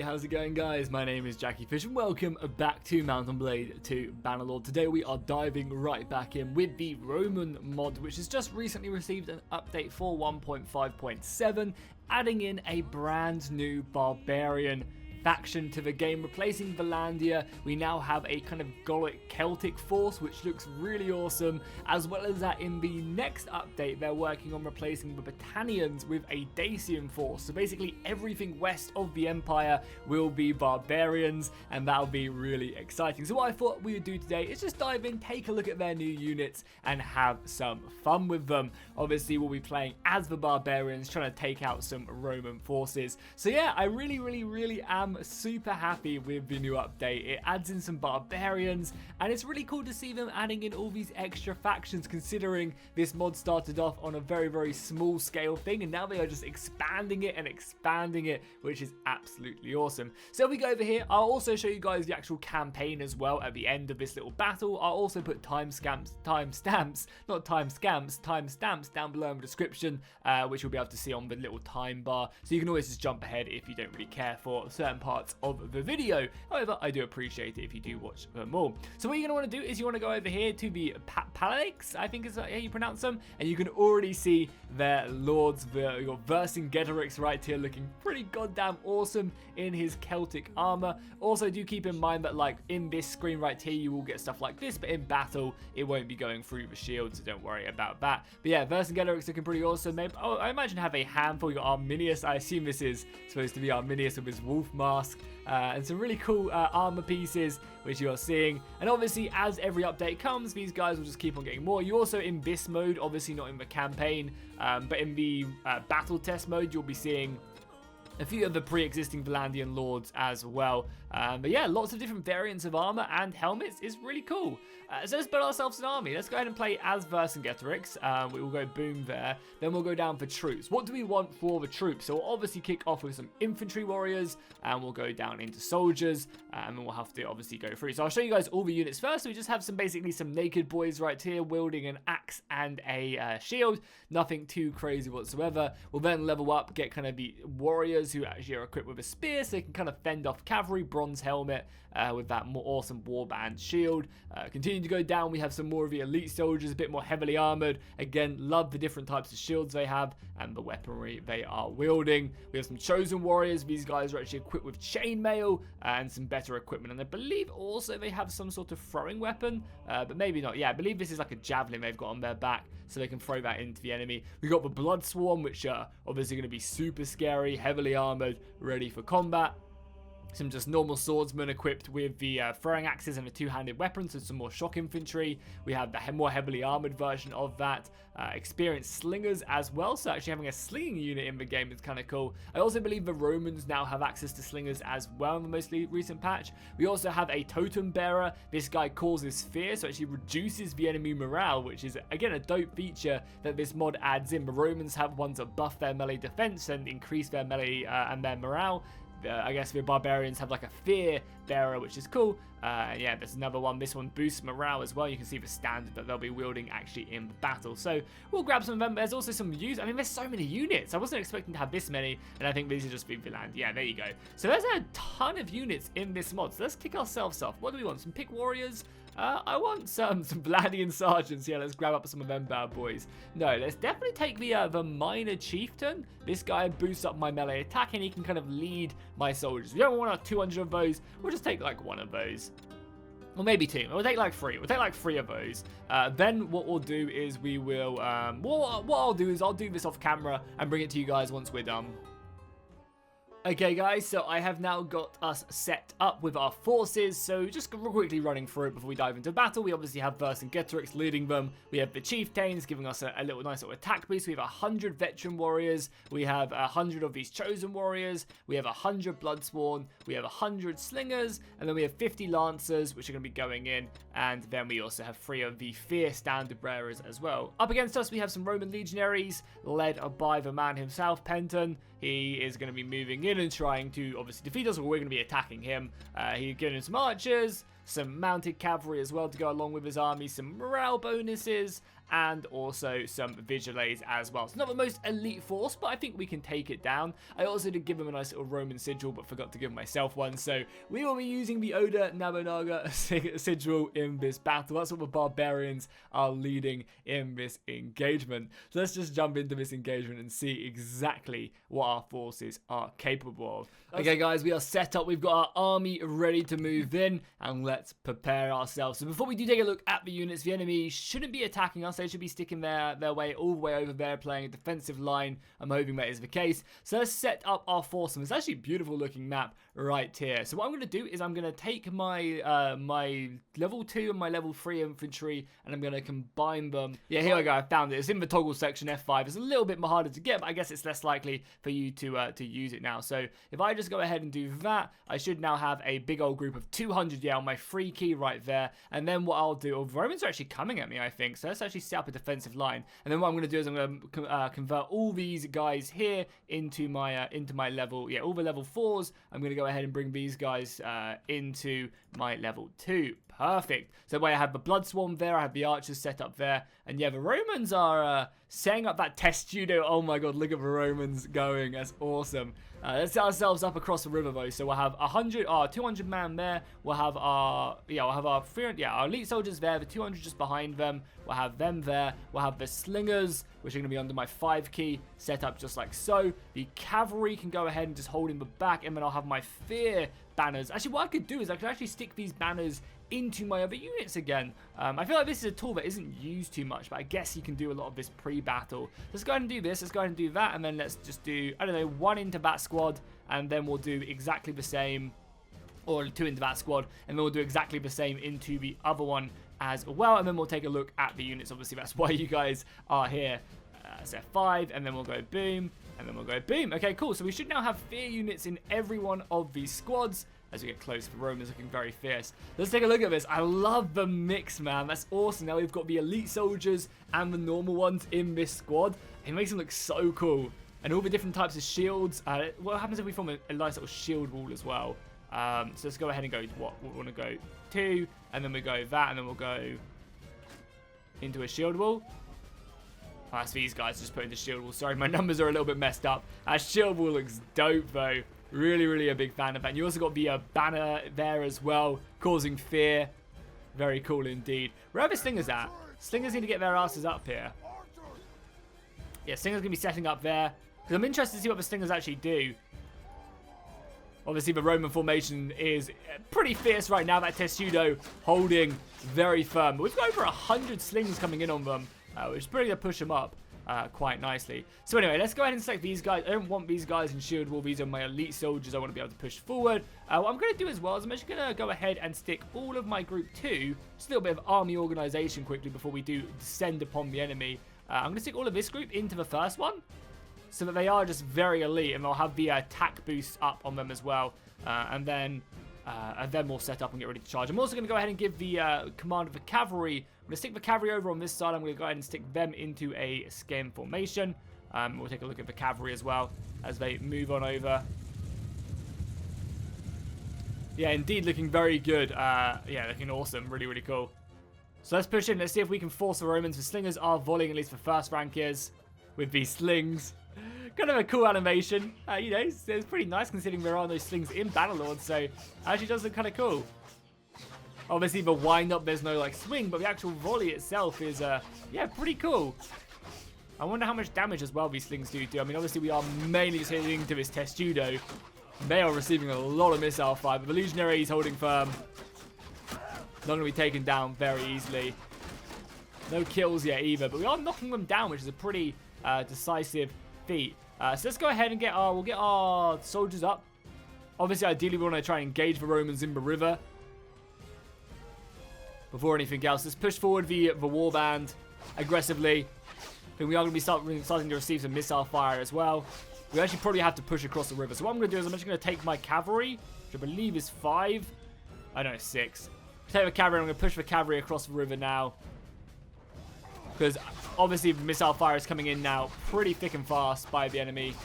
how's it going, guys? My name is Jackie Fish and welcome back to Mount Blade II Bannerlord. Today we are diving right back in with the Roman mod, which has just recently received an update for 1.5.7, adding in a brand new Barbarian faction to the game, replacing Vlandia. We now have a kind of Gallic Celtic force, which looks really awesome. As well as that, in the next update, they're working on replacing the Britannians with a Dacian force. So basically, everything west of the Empire will be Barbarians, and that'll be really exciting. So what I thought we would do today is just dive in, take a look at their new units, and have some fun with them. Obviously, we'll be playing as the Barbarians, trying to take out some Roman forces. So yeah, I really am super happy with the new update. It adds in some Barbarians, and it's really cool to see them adding in all these extra factions, considering this mod started off on a very small scale thing, and now they are just expanding it, which is absolutely awesome. So if we go over here, I'll also show you guys the actual campaign as well at the end of this little battle. I'll also put timestamps down below in the description, which you'll be able to see on the little time bar, so you can always just jump ahead if you don't really care for certain parts of the video. However, I do appreciate it if you do watch them all. So what you're going to want to do is you want to go over here to the Palanix, I think is how you pronounce them, and you can already see their lords, your Vercingetorix right here, looking pretty goddamn awesome in his Celtic armor. Also, do keep in mind that, like, in this screen right here, you will get stuff like this, but in battle, it won't be going through the shield, so don't worry about that. But yeah, Vercingetorix looking pretty awesome. Maybe, I imagine have a handful. You got Arminius. I assume this is supposed to be Arminius with his wolf mask, and some really cool armor pieces, which you are seeing. And obviously, as every update comes, these guys will just keep on getting more. You also, in this mode, obviously not in the campaign, but in the battle test mode, you'll be seeing a few of the pre-existing Vlandian lords as well. But yeah, lots of different variants of armor and helmets is really cool. So let's build ourselves an army. Let's go ahead and play as Vercingetorix. We will go boom there. Then we'll go down for troops. What do we want for the troops? So we'll obviously kick off with some infantry warriors, and we'll go down into soldiers, and then we'll have to obviously go through. So I'll show you guys all the units first. So we just have basically some naked boys right here wielding an axe and a shield. Nothing too crazy whatsoever. We'll then level up, get kind of the warriors who actually are equipped with a spear, so they can kind of fend off cavalry. Bronze helmet with that more awesome warband shield. Continue to go down, we have some more of the elite soldiers, a bit more heavily armored. Again, love the different types of shields they have and the weaponry they are wielding. We have some chosen warriors. These guys are actually equipped with chainmail and some better equipment, and I believe also they have some sort of throwing weapon, but maybe not. Yeah, I believe this is like a javelin they've got on their back, so they can throw that into the enemy. We got the blood swarm, which are obviously going to be super scary, heavily armored, ready for combat. Some just normal swordsmen equipped with the throwing axes and a two-handed weapon, so some more shock infantry. We have the more heavily armored version of that. Experienced slingers as well, so actually having a slinging unit in the game is kind of cool. I also believe the Romans now have access to slingers as well in the most recent patch. We also have a totem bearer. This guy causes fear, so actually reduces the enemy morale, which is again a dope feature that this mod adds in. The Romans have ones that buff their melee defense and increase their melee and their morale. I guess the Barbarians have like a fear bearer, which is cool. Yeah, there's another one. This one boosts morale as well. You can see the standard that they'll be wielding actually in battle. So we'll grab some of them. There's also some use. I mean, there's so many units. I wasn't expecting to have this many, and I think these are just the Vlandia. Yeah, there you go. So there's a ton of units in this mod. So let's kick ourselves off. What do we want? Some pick warriors? I want some Vlandian sergeants. Yeah, let's grab up some of them bad boys. No, let's definitely take the minor chieftain. This guy boosts up my melee attack, and he can kind of lead my soldiers. We don't want 200 of those. We'll just take like one of those. Or maybe two. We'll take like three. We'll take like three of those. Then what we'll do is we will... what I'll do is I'll do this off camera and bring it to you guys once we're done. Okay guys, so I have now got us set up with our forces, so just quickly running through it before we dive into battle. We obviously have Vercingetorix leading them. We have the chieftains giving us a nice little attack boost. We have 100 veteran warriors. We have 100 of these chosen warriors. We have 100 bloodsworn. We have 100 slingers, and then we have 50 lancers, which are going to be going in. And then we also have 3 of the fear standard bearers as well. Up against us, we have some Roman legionaries led by the man himself, Penton. He is going to be moving in and trying to obviously defeat us, or we're going to be attacking him. He's giving us some archers, some mounted cavalry as well to go along with his army, some morale bonuses, and also some vigiles as well. It's not the most elite force, but I think we can take it down. I also did give him a nice little Roman sigil, but forgot to give myself one. So we will be using the Oda Nobunaga sigil in this battle. That's what the Barbarians are leading in this engagement. So let's just jump into this engagement and see exactly what our forces are capable of. Okay, guys, we are set up. We've got our army ready to move in, and let's prepare ourselves. So before we do take a look at the units, the enemy shouldn't be attacking us. They should be sticking their way all the way over there, playing a defensive line. I'm hoping that is the case. So let's set up our force. And it's actually a beautiful looking map right here. So what I'm going to do is I'm going to take my my level 2 and my level 3 infantry, and I'm going to combine them. Yeah, here we go. I found it. It's in the toggle section, F5. It's a little bit more harder to get, but I guess it's less likely for you to use it now. So if I just go ahead and do that, I should now have a big old group of 200, yeah, on my free key right there. And then what I'll do, the Romans are actually coming at me, I think. So let's actually set up a defensive line. And then what I'm going to do is I'm going to convert all these guys here into my level, yeah, all the level 4s. I'm going to go ahead and bring these guys into my level 2. Perfect. So the way I have the blood swarm there, I have the archers set up there, and yeah, the Romans are setting up that test judo. Oh my god, look at the Romans going. That's awesome. Let's set ourselves up across the river though. So we'll have 200 man there. We'll have our our elite soldiers there. The 200 just behind them. We'll have them there. We'll have the slingers, which are going to be under my 5 key, set up just like so. The cavalry can go ahead and just hold in the back, and then I'll have my fear banners. Actually, what I could do is I could actually stick these banners into my other units again. I feel like this is a tool that isn't used too much, but I guess you can do a lot of this pre-battle. Let's go ahead and do this. Let's go ahead and do that, and then let's just do, I don't know, 1 into that squad, and then we'll do exactly the same, or 2 into that squad, and then we'll do exactly the same into the other one as well, and then we'll take a look at the units. Obviously, that's why you guys are here. So 5, and then we'll go boom, and then we'll go boom. Okay, cool. So we should now have fear units in every one of these squads. As we get close, the Romans looking very fierce. Let's take a look at this. I love the mix, man. That's awesome. Now we've got the elite soldiers and the normal ones in this squad. It makes them look so cool. And all the different types of shields. What happens if we form a nice little shield wall as well? So let's go ahead and go to what we want to go to. And then we go that, and then we'll go into a shield wall. Oh, that's these guys just put into shield wall. Sorry, my numbers are a little bit messed up. Our shield wall looks dope, though. Really, really a big fan of that. And you also got the banner there as well, causing fear. Very cool indeed. Where are the slingers at? Slingers need to get their asses up here. Yeah, slingers going to be setting up there. Because I'm interested to see what the slingers actually do. Obviously, the Roman formation is pretty fierce right now. That Testudo holding very firm. But we've got over 100 slings coming in on them, which is pretty going to push them up quite nicely. So anyway, let's go ahead and select these guys. I don't want these guys in shield wall. These are my elite soldiers I want to be able to push forward. What I'm going to do as well is I'm actually going to go ahead and stick all of my group 2, just a little bit of army organization quickly before we do descend upon the enemy. I'm going to stick all of this group into the first one, so that they are just very elite, and they'll have the attack boost up on them as well. And then we'll set up and get ready to charge. I'm also going to go ahead and give the command of the cavalry. I'm going to stick the cavalry over on this side. I'm going to go ahead and stick them into a skin formation. We'll take a look at the cavalry as well as they move on over. Yeah, indeed, looking very good. Yeah, looking awesome. Really, really cool. So let's push in. Let's see if we can force the Romans. The slingers are volleying, at least for first rank is, with these slings. Kind of a cool animation. You know, it's pretty nice considering there are no slings in Bannerlord, so it actually does look kind of cool. Obviously, the wind-up, there's no, like, swing, but the actual volley itself is, yeah, pretty cool. I wonder how much damage as well these slings do. I mean, obviously, we are mainly just hitting into this Testudo. They are receiving a lot of missile fire, but the Legionary is holding firm. Not going to be taken down very easily. No kills yet either, but we are knocking them down, which is a pretty decisive feat. So let's go ahead and we'll get our soldiers up. Obviously, ideally, we want to try and engage the Romans in the river before anything else. Let's push forward the warband aggressively. I think we are going to be starting to receive some missile fire as well. We actually probably have to push across the river. So what I'm going to do is I'm just going to take my cavalry, which I believe is 5. I know, 6. Take the cavalry, I'm going to push the cavalry across the river now. Because obviously the missile fire is coming in now pretty thick and fast by the enemy.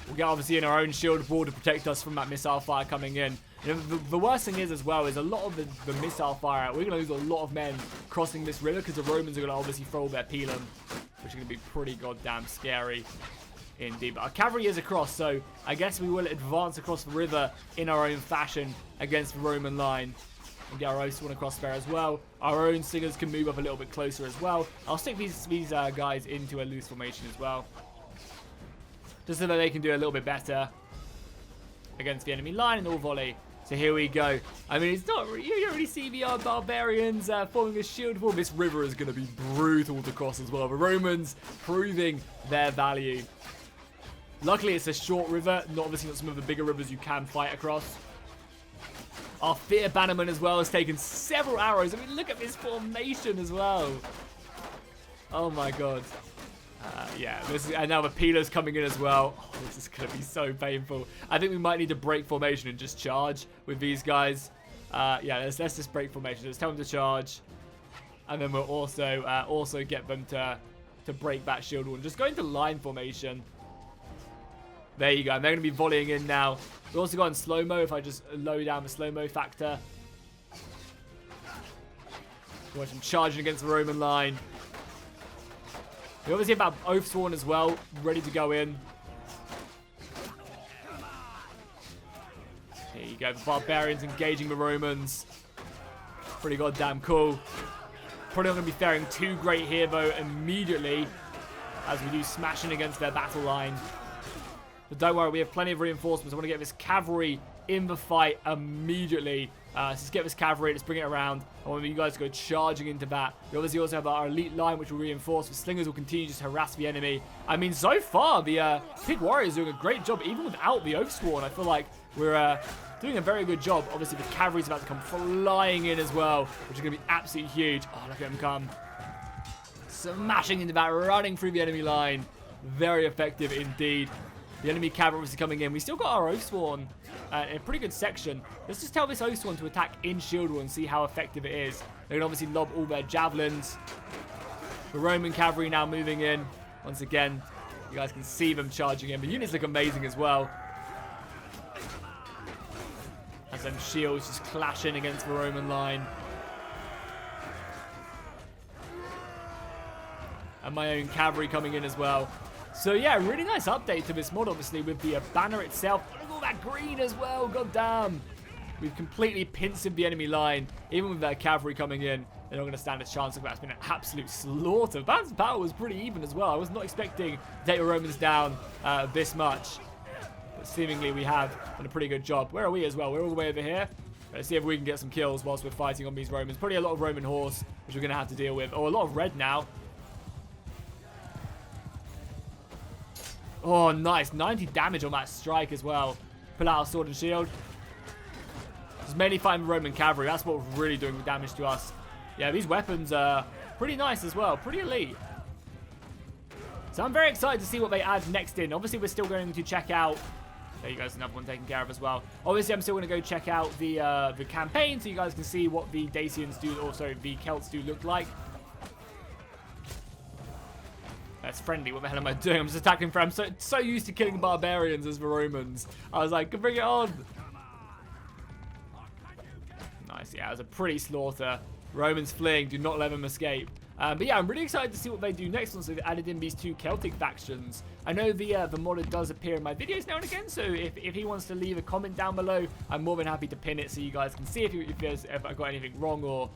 We'll get obviously in our own shield wall to protect us from that missile fire coming in. You know, the worst thing is as well is a lot of the missile fire. We're going to lose a lot of men crossing this river because the Romans are going to obviously throw all their pilum, which is going to be pretty goddamn scary indeed. But our cavalry is across, so I guess we will advance across the river in our own fashion against the Roman line. And get our own one across there as well. Our own singers can move up a little bit closer as well. I'll stick these guys into a loose formation as well, just so that they can do a little bit better against the enemy line and all volley. So here we go. I mean, it's not, you don't really see the barbarians forming a shield wall. This river is going to be brutal to cross as well. The Romans proving their value. Luckily, it's a short river, obviously not some of the bigger rivers you can fight across. Our Fear Bannerman as well has taken several arrows. I mean, look at this formation as well. Oh my god. Yeah, and now the Peeler's coming in as well. Oh, this is going to be so painful. I think we might need to break formation and just charge with these guys. Yeah, let's just break formation. Let's tell them to charge. And then we'll also get them to break that shield wall. Just go into line formation. There you go. And they're going to be volleying in now. We've also got in slow-mo if I just lower down the slow-mo factor. Watch them charging against the Roman line. We obviously have that Oathsworn as well, ready to go in. Here you go, the Barbarians engaging the Romans. Pretty goddamn cool. Probably not going to be faring too great here though immediately, as we do smashing against their battle line. But don't worry, we have plenty of reinforcements. I want to get this cavalry in the fight immediately. Let's just get this cavalry, let's bring it around. I want you guys to go charging into that. We obviously also have our elite line, which will reinforce. The slingers will continue to just harass the enemy. I mean, so far, the Pig Warriors are doing a great job, even without the Oathsworn. I feel like we're doing a very good job. Obviously, the cavalry's about to come flying in as well, which is going to be absolutely huge. Oh, look at them come. Smashing into that, running through the enemy line. Very effective indeed. The enemy cavalry is coming in. We still got our Oathsworn in a pretty good section. Let's just tell this Oathsworn to attack in shield wall and see how effective it is. They can obviously lob all their javelins. The Roman cavalry now moving in. Once again, you guys can see them charging in. The units look amazing as well. As them shields just clashing against the Roman line. And my own cavalry coming in as well. So yeah, really nice update to this mod, obviously, with the banner itself. Look at all that green as well, god damn. We've completely pincered the enemy line. Even with their cavalry coming in, they're not going to stand a chance of that. It's been an absolute slaughter. That battle was pretty even as well. I was not expecting to take the Romans down this much. But seemingly we have done a pretty good job. Where are we as well? We're all the way over here. Let's see if we can get some kills whilst we're fighting on these Romans. Probably a lot of Roman horse, which we're going to have to deal with. Oh, a lot of red now. Oh, nice. 90 damage on that strike as well. Pull out our sword and shield. Just mainly fighting Roman cavalry. That's what's really doing the damage to us. Yeah, these weapons are pretty nice as well. Pretty elite. So I'm very excited to see what they add next in. Obviously, we're still going to check out... There you go, another one taken care of as well. Obviously, I'm still going to go check out the campaign so you guys can see what the Dacians do, or sorry, the Celts do look like. That's friendly. What the hell am I doing? I'm just attacking for... I'm so used to killing barbarians as the Romans. I was like, bring it on. Nice. Yeah, it was a pretty slaughter. Romans fleeing. Do not let them escape. But yeah, I'm really excited to see what they do next once they've added in these two Celtic factions. I know the modder does appear in my videos now and again, so if he wants to leave a comment down below, I'm more than happy to pin it so you guys can see if I got anything wrong, or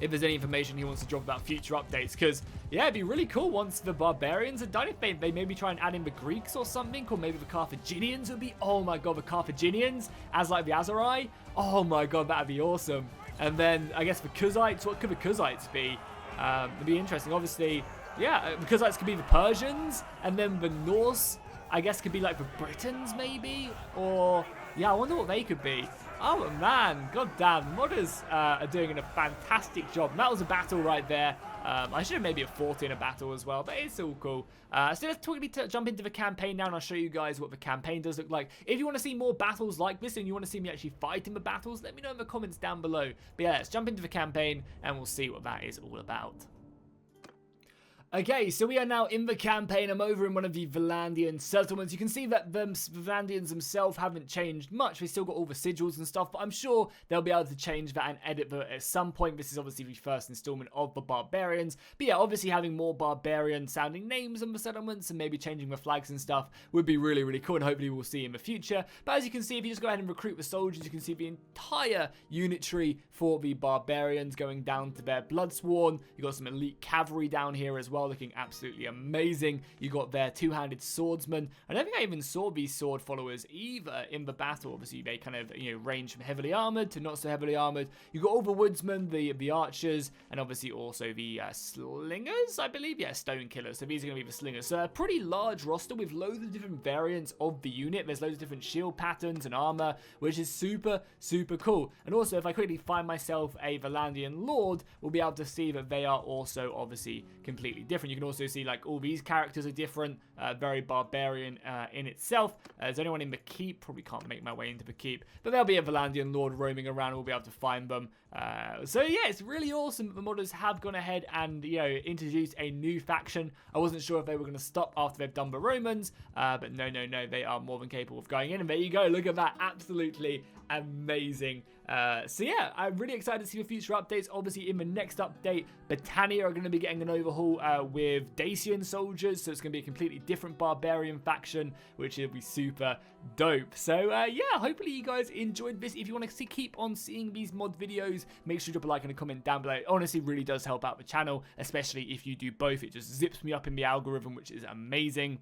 if there's any information he wants to drop about future updates. Because, yeah, it'd be really cool once the Barbarians are done, if they maybe try and add in the Greeks or something, or maybe the Carthaginians would be... Oh my god, the Carthaginians as like the Azurai? Oh my god, that'd be awesome. And then, I guess the Kuzites, what could the Kuzites be? It'd be interesting. Obviously, yeah, the Kuzites could be the Persians, and then the Norse, I guess, could be like the Britons maybe? Or, yeah, I wonder what they could be. Oh man, god damn, modders are doing a fantastic job. And that was a battle right there. I should have maybe fought in a battle as well, but it's all cool. So let's jump into the campaign now, and I'll show you guys what the campaign does look like. If you want to see more battles like this, and you want to see me actually fight in the battles, let me know in the comments down below. But yeah, let's jump into the campaign, and we'll see what that is all about. Okay, so we are now in the campaign. I'm over in one of the Vlandian settlements. You can see that the Vlandians themselves haven't changed much. They still got all the sigils and stuff, but I'm sure they'll be able to change that and edit that at some point. This is obviously the first installment of the Barbarians. But yeah, obviously having more barbarian sounding names in the settlements and maybe changing the flags and stuff would be really, really cool, and hopefully we'll see in the future. But as you can see, if you just go ahead and recruit the soldiers, you can see the entire unit tree for the Barbarians going down to their Bloodsworn. You got some elite cavalry down here as well, looking absolutely amazing. You got their two-handed swordsmen. I don't think I even saw these sword followers either in the battle. Obviously, they kind of, range from heavily armored to not so heavily armored. You got all the woodsmen, the archers, and obviously also the slingers, I believe. Yeah, stone killers. So these are going to be the slingers. So a pretty large roster with loads of different variants of the unit. There's loads of different shield patterns and armor, which is super, super cool. And also, if I quickly find myself a Vlandian lord, we'll be able to see that they are also obviously completely different. You can also see like all these characters are different, very barbarian in itself. There's anyone in the keep, probably can't make my way into the keep, but there'll be a Vlandian lord roaming around. We'll be able to find them. So yeah, it's really awesome that the modders have gone ahead and introduced a new faction. I wasn't sure if they were going to stop after they've done the Romans, but no, they are more than capable of going in. And there you go, look at that, absolutely amazing. So yeah, I'm really excited to see the future updates. Obviously, in the next update, Britannia are going to be getting an overhaul with Dacian soldiers, so it's going to be a completely different barbarian faction, which will be super dope. So yeah, hopefully you guys enjoyed this. If you want to keep on seeing these mod videos, make sure you drop a like and a comment down below. It honestly really does help out the channel, especially if you do both. It just zips me up in the algorithm, which is amazing.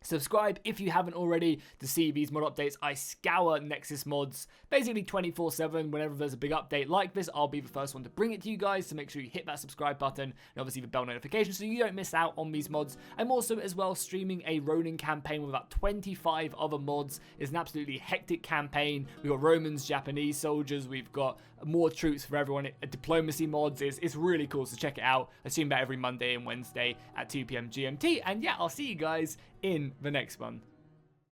Subscribe if you haven't already to see these mod updates. I scour Nexus mods basically 24/7. Whenever there's a big update like this, I'll be the first one to bring it to you guys. So make sure you hit that subscribe button and obviously the bell notification so you don't miss out on these mods. I'm also as well streaming a Ronin campaign with about 25 other mods. It's an absolutely hectic campaign. We've got Romans, Japanese soldiers. We've got more troops for everyone. Diplomacy mods. It's really cool. So check it out. I stream that every Monday and Wednesday at 2 PM GMT. And yeah, I'll see you guys in the next one.